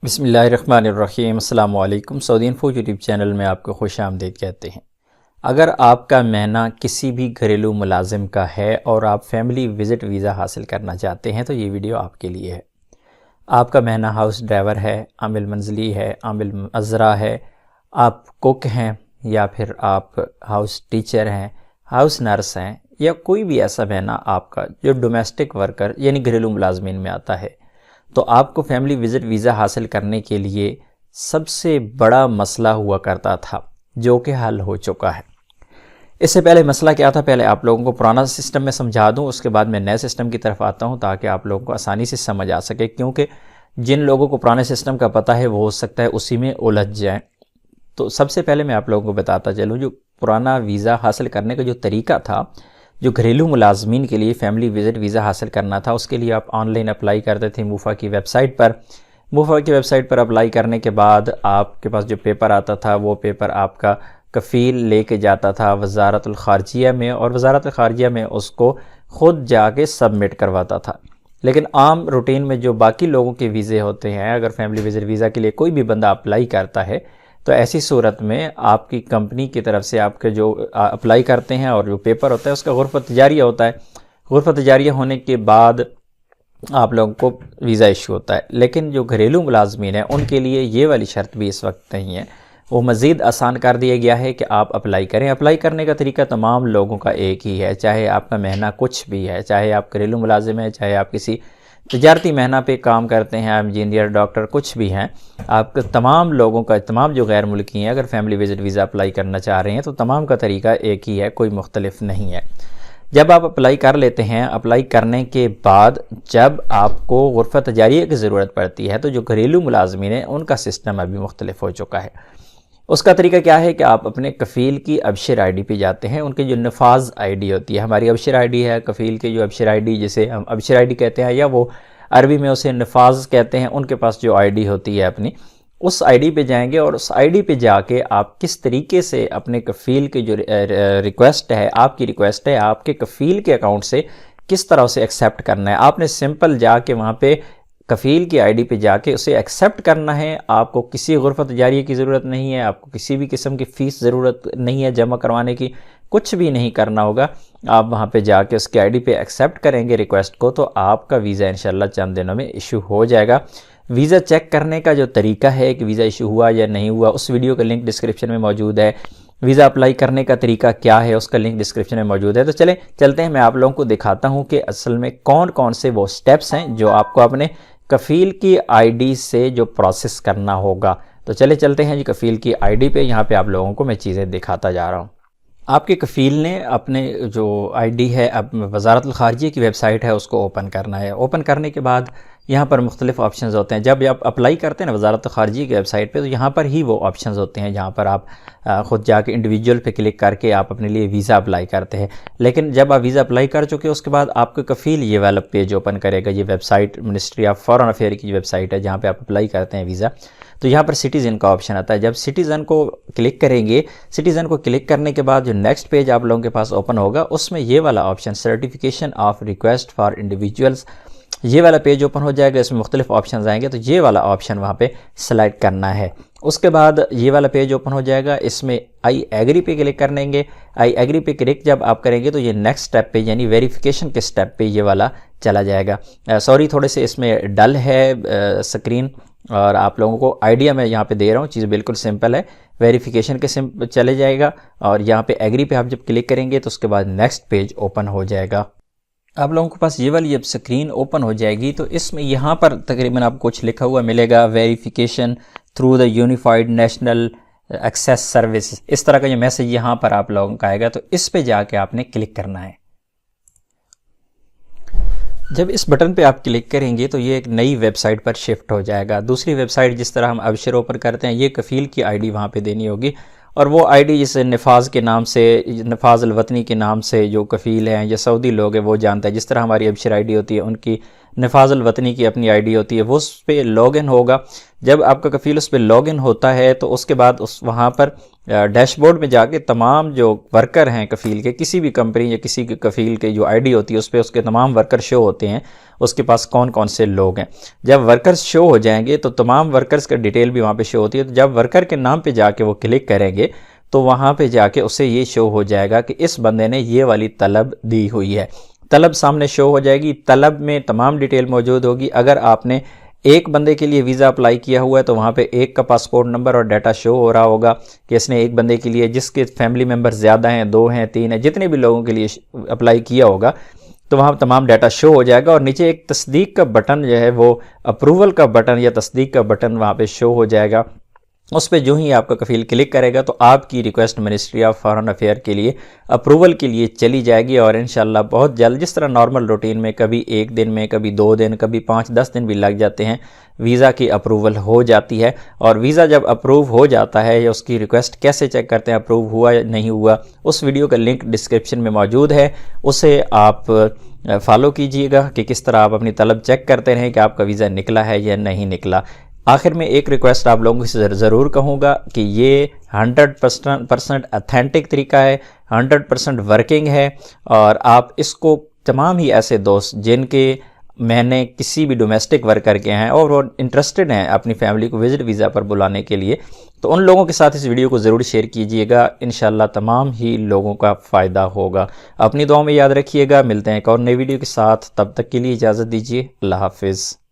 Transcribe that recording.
बिस्मिल्लाहिर्रहमानिर्रहीम। अस्सलाम वालेकुम। सऊदी इन्फो यूट्यूब चैनल में आपको खुश आमदीद कहते हैं। अगर आपका महना किसी भी घरेलू मुलाजिम का है और आप फैमिली विज़िट वीज़ा हासिल करना चाहते हैं तो ये वीडियो आपके लिए है। आपका महना हाउस ड्राइवर है, आमिल मंजली है, आमिल अज़रा है, आप कुक हैं या फिर आप हाउस टीचर हैं, हाउस नर्स हैं, या कोई भी ऐसा महना आपका जो डोमेस्टिक वर्कर यानी घरेलू मुलाजमीन में आता है, तो आपको फैमिली विज़िट वीज़ा हासिल करने के लिए सबसे बड़ा मसला हुआ करता था जो कि हल हो चुका है। इससे पहले मसला क्या था, पहले आप लोगों को पुराना सिस्टम में समझा दूं, उसके बाद मैं नए सिस्टम की तरफ आता हूं ताकि आप लोगों को आसानी से समझ आ सके, क्योंकि जिन लोगों को पुराने सिस्टम का पता है वो हो सकता है उसी में उलझ जाएं। तो सबसे पहले मैं आप लोगों को बताता चलूँ, जो पुराना वीज़ा हासिल करने का जो तरीका था, जो घरेलू मुलाजमीन के लिए फैमिली विज़िट वीज़ा हासिल करना था, उसके लिए आप ऑनलाइन अप्लाई करते थे मूफा की वेबसाइट पर। मूफा की वेबसाइट पर अप्लाई करने के बाद आपके पास जो पेपर आता था वो पेपर आपका कफ़ील लेके जाता था वज़ारतुल ख़ारिजिया में, और वज़ारतुल ख़ारिजिया में उसको ख़ुद जाके सबमिट करवाता था। लेकिन आम रूटीन में जो बाकी लोगों के वीज़े होते हैं, अगर फैमिली विज़िट वीज़ा के लिए कोई भी बंदा अप्लाई करता है तो ऐसी सूरत में आपकी कंपनी की तरफ से आपके जो अप्लाई करते हैं और जो पेपर होता है उसका गुरफ़ा तिजारिया होता है। गुरफ़ा तिजारिया होने के बाद आप लोगों को वीज़ा इशू होता है। लेकिन जो घरेलू मुलाजमीन हैं उनके लिए ये वाली शर्त भी इस वक्त नहीं है, वो मज़ीद आसान कर दिया गया है कि आप अप्लाई करें। अप्लाई करने का तरीका तमाम लोगों का एक ही है, चाहे आपका महना कुछ भी है, चाहे आप घरेलू मुलाजिम हैं, चाहे आप किसी तजारती महना पे काम करते हैं, आप इंजीनियर, डॉक्टर, कुछ भी हैं, आप तमाम लोगों का, तमाम जो गैर मुल्की हैं, अगर फैमिली विज़िट वीज़ा अप्लाई करना चाह रहे हैं तो तमाम का तरीका एक ही है, कोई मुख्तलिफ नहीं है। जब आप अप्लाई कर लेते हैं, अप्लाई करने के बाद जब आपको गुरफ़ा तजारिया की ज़रूरत पड़ती है तो जो घरेलू मुलाजमीन हैं उनका सिस्टम अभी मुख्तलिफ हो चुका है। उसका तरीका क्या है कि आप अपने कफ़ील की अबशर आईडी पे जाते हैं। उनकी जो नफाज आईडी होती है, हमारी अबशर आईडी है, कफ़ील की जो अबशर आईडी जिसे हम अबशर आईडी कहते हैं या वो अरबी में उसे नफाज कहते हैं, उनके पास जो आईडी होती है अपनी, उस आईडी पे जाएंगे और उस आईडी पे जाके आप किस तरीके से अपने कफ़ील की जो रिक्वेस्ट है, आपकी रिक्वेस्ट है, आपके कफ़ील के अकाउंट से किस तरह उसे एक्सेप्ट करना है। आपने सिंपल जाके वहाँ पे कफ़ील की आईडी पे जाके उसे एक्सेप्ट करना है। आपको किसी गुरफ़ा तिजारिया की ज़रूरत नहीं है, आपको किसी भी किस्म की फ़ीस ज़रूरत नहीं है जमा करवाने की, कुछ भी नहीं करना होगा। आप वहाँ पे जाके उसकी आईडी पे एक्सेप्ट करेंगे रिक्वेस्ट को, तो आपका वीज़ा इंशाल्लाह चंद दिनों में इशू हो जाएगा। वीज़ा चेक करने का जो तरीका है कि वीज़ा इशू हुआ या नहीं हुआ, उस वीडियो का लिंक डिस्क्रिप्शन में मौजूद है। वीज़ा अप्लाई करने का तरीका क्या है उसका लिंक डिस्क्रिप्शन में मौजूद है। तो चलते हैं, मैं आप लोगों को दिखाता हूँ कि असल में कौन कौन से वो स्टेप्स हैं जो आपको अपने कफ़ील की आईडी से जो प्रोसेस करना होगा। तो चलते हैं जी कफ़ील की आईडी पे। यहाँ पे आप लोगों को मैं चीज़ें दिखाता जा रहा हूँ। आपके कफ़ील ने अपने जो आईडी है, अब वज़ारतुल ख़ारिजिया की वेबसाइट है, उसको ओपन करना है। ओपन करने के बाद यहाँ पर मुख्तलिफ ऑप्शंस होते हैं। जब आप अप्लाई करते हैं ना वज़ारतुल ख़ारिजिया की वेबसाइट पे, तो यहाँ पर ही वो ऑप्शंस होते हैं जहाँ पर आप ख़ुद जाके इंडिविजुअल पे क्लिक करके आप अपने लिए वीज़ा अप्लाई करते हैं। लेकिन जब आप वीज़ा अप्लाई कर चुके उसके बाद आपका कफ़ील ये वाला पेज ओपन करेगा। ये website ministry of foreign affair की वेबसाइट है जहाँ पर आप अप्लाई करते हैं वीज़ा। तो यहाँ पर सिटीज़न का ऑप्शन आता है। जब सिटीज़न को क्लिक करेंगे, सिटीज़न को क्लिक करने के बाद जो नेक्स्ट पेज आप लोगों के पास ओपन होगा उसमें ये वाला option certification of request for individuals, ये वाला पेज ओपन हो जाएगा। इसमें मुख्तलिफ ऑप्शन आएंगे, तो ये वाला ऑप्शन वहाँ पे सेलेक्ट करना है। उसके बाद ये वाला पेज ओपन हो जाएगा, इसमें आई एग्री पे क्लिक कर लेंगे। आई एग्री पे क्लिक जब आप करेंगे तो ये नेक्स्ट स्टेप पे यानी वेरिफिकेशन के स्टेप पे ये वाला चला जाएगा। सॉरी, थोड़े से इसमें डल है स्क्रीन और आप लोगों को आइडिया मैं यहाँ पे दे रहा हूँ, चीज़ बिल्कुल सिंपल है। वेरिफिकेशन के चले जाएगा और यहाँ पे एग्री पे आप जब क्लिक करेंगे तो उसके बाद नेक्स्ट पेज ओपन हो जाएगा। आप लोगों के पास ये वाली जब स्क्रीन ओपन हो जाएगी तो इसमें यहाँ पर तकरीबन आपको कुछ लिखा हुआ मिलेगा, verification through the unified national access service, इस तरह का जो मैसेज यहाँ पर आप लोगों का आएगा। तो इस पे जाके आपने क्लिक करना है। जब इस बटन पे आप क्लिक करेंगे तो ये एक नई वेबसाइट पर शिफ्ट हो जाएगा। दूसरी वेबसाइट जिस तरह हम अबशर ओपन करते हैं, ये कफ़ील की आईडी वहाँ पे देनी होगी और वो आईडी जिसे नफाज के नाम से, नफाज अलवतनी के नाम से जो कफ़ील हैं या सऊदी लोग हैं वो जानता है। जिस तरह हमारी अबशर आईडी होती है, उनकी नफाजुल वतनी की अपनी आईडी होती है, वो उस पर लॉगिन होगा। जब आपका कफ़ील उस पर लॉगिन होता है तो उसके बाद उस वहाँ पर डैशबोर्ड में जाके तमाम जो वर्कर हैं कफ़ील के, किसी भी कंपनी या किसी के कफ़ील के जो आईडी होती है उस पर उसके तमाम वर्कर शो होते हैं, उसके पास कौन कौन से लोग हैं। जब वर्कर्स शो हो जाएंगे तो तमाम वर्कर्स का डिटेल भी वहाँ पे शो होती है। तो जब वर्कर के नाम पे जाके वो क्लिक करेंगे तो वहाँ पे जाके उसे ये शो हो जाएगा कि इस बंदे ने ये वाली तलब दी हुई है। तलब सामने शो हो जाएगी, तलब में तमाम डिटेल मौजूद होगी। अगर आपने एक बंदे के लिए वीज़ा अप्लाई किया हुआ है तो वहाँ पे एक का पासपोर्ट नंबर और डाटा शो हो रहा होगा कि इसने एक बंदे के लिए, जिसके फैमिली मेम्बर ज़्यादा हैं, 2 हैं, 3 हैं, जितने भी लोगों के लिए अप्लाई किया होगा तो वहाँ तमाम डाटा शो हो जाएगा। और नीचे एक तस्दीक का बटन जो है वो अप्रूवल का बटन या तस्दीक का बटन वहाँ पे शो हो जाएगा। उस पर जो ही आपका कफ़ील क्लिक करेगा तो आपकी request ministry of foreign affair के लिए अप्रूवल के लिए चली जाएगी। और इंशाल्लाह बहुत जल्द, जिस तरह नॉर्मल रूटीन में कभी 1 दिन में, कभी 2 दिन, कभी 5-10 दिन भी लग जाते हैं, वीज़ा की अप्रूवल हो जाती है। और वीज़ा जब अप्रूव हो जाता है या उसकी रिक्वेस्ट कैसे चेक करते हैं अप्रूव हुआ या नहीं हुआ, उस वीडियो का लिंक डिस्क्रिप्शन में मौजूद है, उसे आप फॉलो कीजिएगा कि किस तरह आप अपनी तलब चेक करते रहें कि आपका वीज़ा निकला है या नहीं निकला। आखिर में एक रिक्वेस्ट आप लोगों से ज़रूर कहूँगा कि ये 100% अथेंटिक तरीका है, 100% वर्किंग है। और आप इसको तमाम ही ऐसे दोस्त जिनके मैंने किसी भी डोमेस्टिक वर्कर के हैं और वो इंटरेस्टेड हैं अपनी फैमिली को विज़िट वीज़ा पर बुलाने के लिए, तो उन लोगों के साथ इस वीडियो को ज़रूर शेयर कीजिएगा। इंशाल्लाह तमाम ही लोगों का फ़ायदा होगा। अपनी दुआओं में याद रखिएगा। मिलते हैं एक और नई वीडियो के साथ, तब तक के लिए इजाज़त दीजिए। अल्लाह हाफिज़।